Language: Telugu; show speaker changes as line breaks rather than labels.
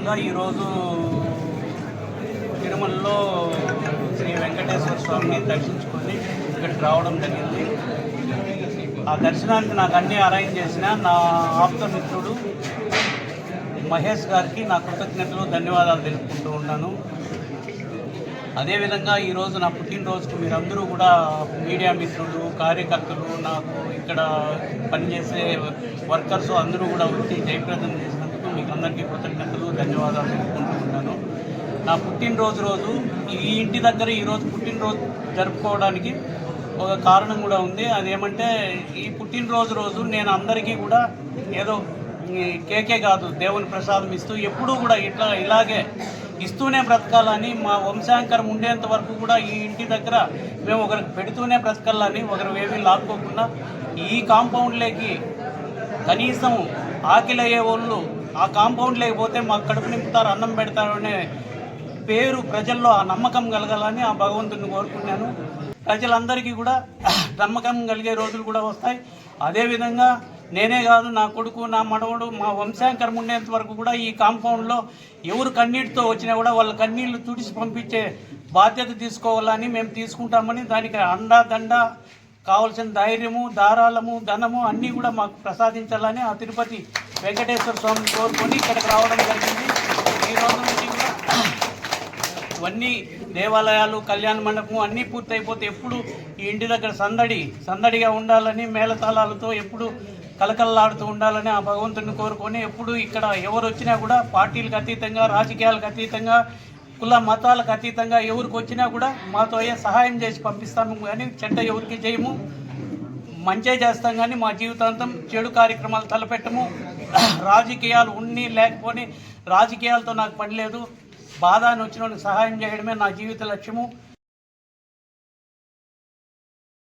భాగంగా ఈరోజు తిరుమలలో శ్రీ వెంకటేశ్వర స్వామిని దర్శించుకొని ఇక్కడికి రావడం జరిగింది. ఆ దర్శనానికి నాకు అన్నీ అరేంజ్ చేసిన నా ఆప్త మిత్రుడు మహేష్ గారికి నా కృతజ్ఞతలు ధన్యవాదాలు తెలుపుకుంటూ ఉన్నాను. అదేవిధంగా ఈరోజు నా పుట్టినరోజుకు మీరందరూ కూడా మీడియా మిత్రులు, కార్యకర్తలు, నాకు ఇక్కడ పనిచేసే వర్కర్స్ అందరూ కూడా వచ్చి జయప్రదం చేసినందుకు మీకు అందరికీ కృతజ్ఞతలు ధన్యవాదాలు తెలుపుకుంటూ ఉన్నాను. నా పుట్టినరోజు రోజు ఈ ఇంటి దగ్గర ఈరోజు పుట్టినరోజు జరుపుకోవడానికి ఒక కారణం కూడా ఉంది. అదేమంటే ఈ పుట్టినరోజు రోజు నేను అందరికీ కూడా ఏదో కేకే కాదు దేవుని ప్రసాదం ఇస్తూ ఎప్పుడూ కూడా ఇలాగే ఇస్తూనే బ్రతకాలని, మా వంశాంకరం ఉండేంత వరకు కూడా ఈ ఇంటి దగ్గర మేము ఒకరికి పెడుతూనే బ్రతకాలని, ఒకరు ఏమీ లాక్కోకుండా ఈ కాంపౌండ్లోకి కనీసం ఆకలి అయ్యే వాళ్ళు ఆ కాంపౌండ్ లేకపోతే మాకు కడుపు నింపుతారు, అన్నం పెడతారు అనే పేరు ప్రజల్లో ఆ నమ్మకం కలగాలని ఆ భగవంతుని కోరుకున్నాను. ప్రజలందరికీ కూడా నమ్మకం కలిగే రోజులు కూడా వస్తాయి. అదేవిధంగా నేనే కాదు, నా కొడుకు, నా మనవడు, మా వంశాంకరం ఉండేంత వరకు కూడా ఈ కాంపౌండ్లో ఎవరు కన్నీటితో వచ్చినా కూడా వాళ్ళ కన్నీళ్లు తుడిచి పంపించే బాధ్యత తీసుకోవాలని మేము తీసుకుంటామని, దానికి అండా కావాల్సిన ధైర్యము, ధారాళము, ధనము అన్నీ కూడా మాకు ప్రసాదించాలని ఆ తిరుపతి వెంకటేశ్వర స్వామిని కోరుకొని ఇక్కడికి రావడం జరిగింది. ఈ రోజు నుంచి కూడా ఇవన్నీ దేవాలయాలు, కళ్యాణ మండపం అన్నీ పూర్తయిపోతే ఎప్పుడు ఈ ఇంటి దగ్గర సందడిగా ఉండాలని, మేళతాళాలతో ఎప్పుడు కలకలలాడుతూ ఉండాలని ఆ భగవంతుని కోరుకొని ఎప్పుడు ఇక్కడ ఎవరు వచ్చినా కూడా పార్టీలకు అతీతంగా, రాజకీయాలకు అతీతంగా, కుల మతాలకు అతీతంగా ఎవరికి వచ్చినా కూడా మాతో సహాయం చేసి పంపిస్తాము. కానీ చెడ్డ ఎవరికి చేయము, మంచే చేస్తాం. కానీ మా జీవితాంతం చెడు కార్యక్రమాలు తలపెట్టము. రాజకీయాలు ఉన్ని లేకపోని రాజకీయాలతో నాకు పని లేదు. బాధ అని వచ్చిన సహాయం చేయడమే నా జీవిత లక్ష్యము.